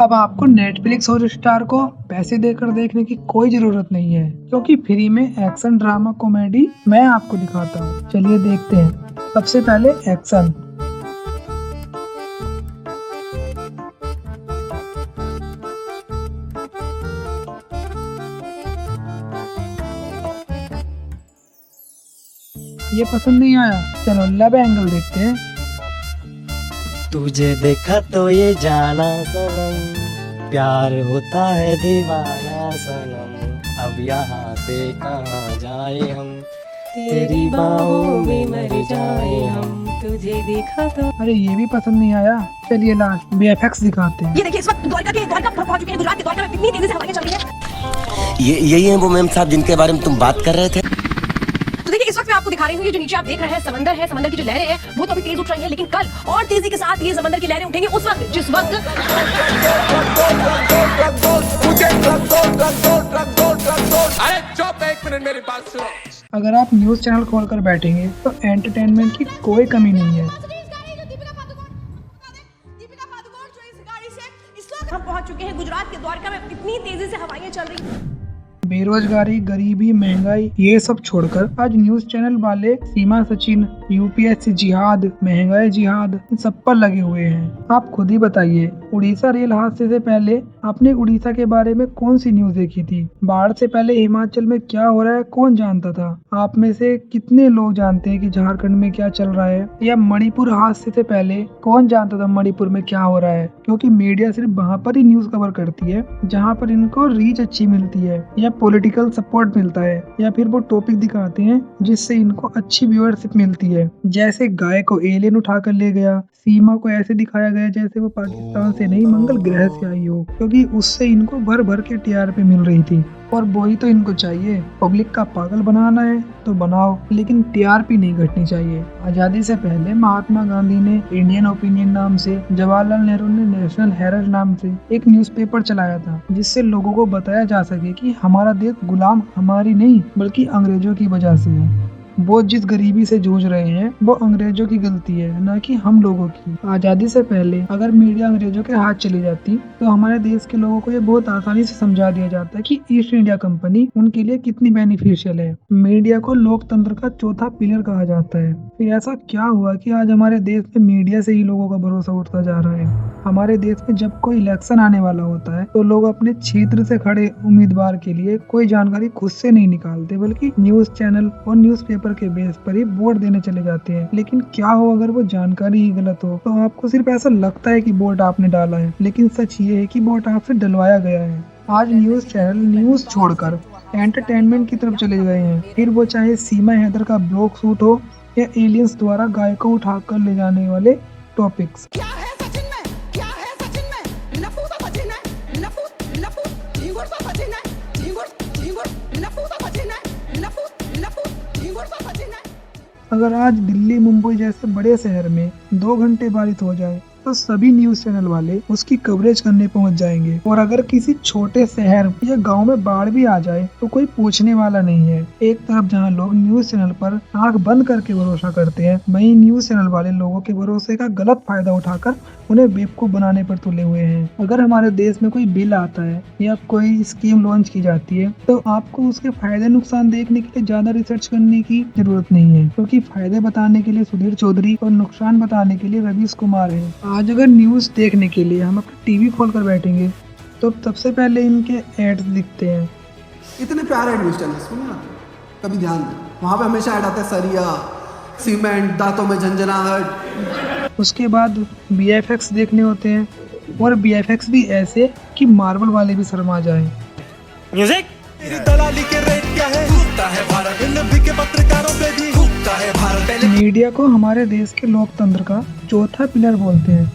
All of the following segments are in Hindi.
अब आपको नेटफ्लिक्स हॉटस्टार को पैसे देकर देखने की कोई जरूरत नहीं है, क्योंकि फ्री में एक्शन ड्रामा कॉमेडी मैं आपको दिखाता हूँ। चलिए देखते हैं। सबसे पहले एक्शन। ये पसंद नहीं आया, चलो लव एंगल देखते हैं। तुझे देखा तो ये जाना सनम, प्यार होता है दीवाना सनम, अब यहाँ से कहाँ जाए हम, तेरी बाहों में मर जाए हम, तुझे देखा तो। अरे ये भी पसंद नहीं आया, चलिए लास्ट VFX दिखाते हैं। ये देखिए, इस वक्त द्वारका पहुंच चुके हैं। गुजरात के द्वारका में कितनी तेजी से हवाएं चल रही हैं। यही है वो मैम साहब जिनके बारे में तुम बात कर रहे थे। तो देखिए, इस वक्त मैं आपको दिखा रही हूँ, ये जो नीचे आप देख रहे हैं समंदर है, समंदर की जो लहरें हैं वो तो अभी तेज उठ रही हैं, लेकिन कल और तेजी के साथ ये समंदर की लहरें उठेंगे उस वक्त जिस वक्त अगर आप न्यूज चैनल खोलकर बैठेंगे तो एंटरटेनमेंट की कोई कमी नहीं है। हम पहुंच चुके हैं गुजरात के द्वारका में, कितनी तेजी से हवाएं चल रही हैं। बेरोजगारी, गरीबी, महंगाई ये सब छोड़कर आज न्यूज चैनल वाले सीमा सचिन, UPSC जिहाद, महंगाई जिहाद इन सब पर लगे हुए हैं। आप खुद ही बताइए, उड़ीसा रेल हादसे से पहले आपने उड़ीसा के बारे में कौन सी न्यूज देखी थी? बाढ़ से पहले हिमाचल में क्या हो रहा है कौन जानता था? आप में से कितने लोग जानते हैं कि झारखंड में क्या चल रहा है? या मणिपुर हादसे से पहले कौन जानता था मणिपुर में क्या हो रहा है? क्योंकि मीडिया सिर्फ वहाँ पर ही न्यूज कवर करती है जहाँ पर इनको रीच अच्छी मिलती है या पॉलिटिकल सपोर्ट मिलता है, या फिर वो टॉपिक दिखाते हैं जिससे इनको अच्छी व्यूअरशिप मिलती है। जैसे गाय को एलियन उठाकर ले गया, सीमा को ऐसे दिखाया गया जैसे वो पाकिस्तान से नहीं मंगल ग्रह से आई हो, क्योंकि उससे इनको भर भर के TRP मिल रही थी। और वही तो इनको चाहिए, पब्लिक का पागल बनाना है तो बनाओ, लेकिन TRP नहीं घटनी चाहिए। आजादी से पहले महात्मा गांधी ने इंडियन ओपिनियन नाम से, जवाहरलाल नेहरू ने नेशनल हेराल्ड नाम से एक न्यूज़पेपर चलाया था, जिससे लोगों को बताया जा सके कि हमारा देश गुलाम हमारी नहीं बल्कि अंग्रेजों की वजह से है। वो जिस गरीबी से जूझ रहे हैं वो अंग्रेजों की गलती है, न कि हम लोगों की। आजादी से पहले अगर मीडिया अंग्रेजों के हाथ चली जाती तो हमारे देश के लोगों को ये बहुत आसानी से समझा दिया जाता है कि ईस्ट इंडिया कंपनी उनके लिए कितनी बेनिफिशियल है। मीडिया को लोकतंत्र का चौथा पिलर कहा जाता है। फिर ऐसा क्या हुआ कि आज हमारे देश में मीडिया से ही लोगों का भरोसा उठता जा रहा है? हमारे देश में जब कोई इलेक्शन आने वाला होता है तो लोग अपने क्षेत्र से खड़े उम्मीदवार के लिए कोई जानकारी खुद से नहीं निकालते, बल्कि न्यूज चैनल और न्यूज़पेपर के बेस पर ही वोट देने चले जाते हैं। लेकिन क्या हो अगर वो जानकारी ही गलत हो? तो आपको सिर्फ ऐसा लगता है कि वोट आपने डाला है, लेकिन सच ये है कि वोट आपसे डलवाया गया है। आज न्यूज चैनल न्यूज छोड़कर एंटरटेनमेंट की तरफ चले गए हैं, फिर वो चाहे सीमा हैदर का ब्लॉग शूट हो या एलियंस द्वारा गाय को उठाकर ले जाने वाले टॉपिक्स। अगर आज दिल्ली, मुंबई जैसे बड़े शहर में 2 घंटे बारिश हो जाए तो सभी न्यूज चैनल वाले उसकी कवरेज करने पहुंच जाएंगे। और अगर किसी छोटे शहर या गांव में बाढ़ भी आ जाए तो कोई पूछने वाला नहीं है। एक तरफ जहां लोग न्यूज चैनल पर आंख बंद करके भरोसा करते हैं, वहीं न्यूज चैनल वाले लोगों के भरोसे का गलत फायदा उठाकर उन्हें बेवकूफ बनाने पर तुले हुए हैं। अगर हमारे देश में कोई बिल आता है या कोई स्कीम लॉन्च की जाती है तो आपको उसके फायदे नुकसान देखने के लिए ज्यादा रिसर्च करने की जरूरत नहीं है, क्योंकि फायदे बताने के लिए सुधीर चौधरी और नुकसान बताने के लिए रवीश कुमार है। आज अगर न्यूज देखने के लिए हम अपना टीवी खोलकर बैठेंगे तो सबसे पहले इनके एड्स दिखते हैं। इतने प्यारे न्यूज चैनल्स में ना कभी ध्यान दें, वहाँ पे हमेशा ऐड आता है सरिया, सीमेंट, दांतों में झंझनाहट। उसके बाद VFX देखने होते हैं, और VFX भी ऐसे कि मार्वल वाले भी शर्मा जाए। म्यूजिक दलाली के रेट क्या है? फूकता है भारत, नब्बे के पत्रकारों पे भी फूकता है भारत। मीडिया को हमारे देश के लोकतंत्र का चौथा पिलर बोलते हैं,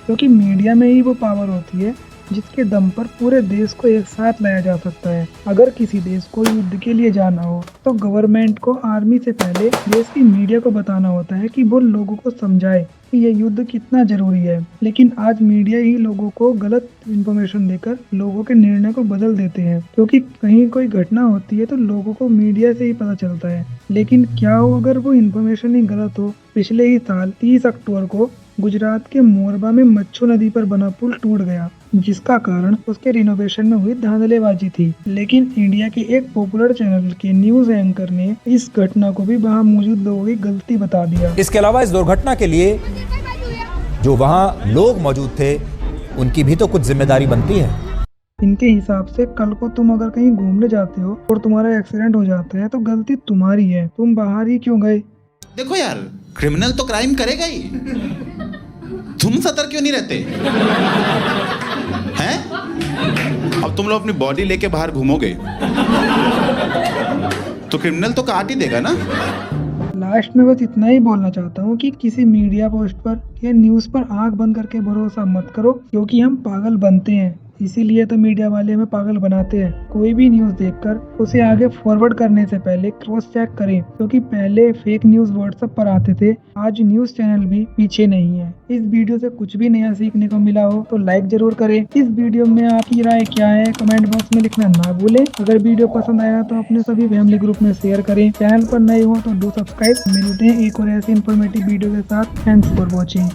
क्योंकि मीडिया में ही वो पावर होती है जिसके दम पर पूरे देश को एक साथ लाया जा सकता है। अगर किसी देश को युद्ध के लिए जाना हो तो गवर्नमेंट को आर्मी से पहले देश की मीडिया को बताना होता है कि वो लोगों को समझाए कि ये युद्ध कितना जरूरी है। लेकिन आज मीडिया ही लोगों को गलत इंफॉर्मेशन देकर लोगों के निर्णय को बदल देते हैं, क्योंकि कहीं कोई घटना होती है तो लोगों को मीडिया से ही पता चलता है। लेकिन क्या हो अगर वो इंफॉर्मेशन ही गलत हो? पिछले ही साल 30 अक्टूबर को गुजरात के मोरबा में मच्छू नदी पर बना पुल टूट गया, जिसका कारण उसके रिनोवेशन में हुई धांधलेबाजी थी। लेकिन इंडिया के एक पॉपुलर चैनल के न्यूज एंकर ने इस घटना को भी वहां मौजूद लोगों की गलती बता दिया। इसके अलावा इस दुर्घटना के लिए जो वहां लोग मौजूद थे उनकी भी तो कुछ जिम्मेदारी बनती है। इनके हिसाब से कल को तुम अगर कहीं घूमने जाते हो और तुम्हारा एक्सीडेंट हो जाता है तो गलती तुम्हारी है, तुम बाहर ही क्यों गए? देखो यार, क्रिमिनल तो क्राइम करेगा ही, तुम सतर्क क्यों नहीं रहते हैं? अब तुम लोग अपनी बॉडी लेके बाहर घूमोगे तो क्रिमिनल तो काट ही देगा ना। लास्ट में बस इतना ही बोलना चाहता हूँ कि किसी मीडिया पोस्ट पर या न्यूज पर आंख बंद करके भरोसा मत करो, क्योंकि हम पागल बनते हैं, इसीलिए तो मीडिया वाले हमें पागल बनाते हैं। कोई भी न्यूज देखकर उसे आगे फॉरवर्ड करने से पहले क्रॉस चेक करें, क्योंकि पहले फेक न्यूज व्हाट्सएप पर आते थे, आज न्यूज चैनल भी पीछे नहीं है। इस वीडियो से कुछ भी नया सीखने को मिला हो तो लाइक जरूर करें। इस वीडियो में आपकी राय क्या है कमेंट बॉक्स में लिखना ना भूलें। अगर वीडियो पसंद आया तो अपने सभी फैमिली ग्रुप में शेयर करें। चैनल पर नए हो तो डू सब्सक्राइब। मिलते हैं एक और ऐसी इन्फॉर्मेटिव वीडियो के साथ। Thanks for watching.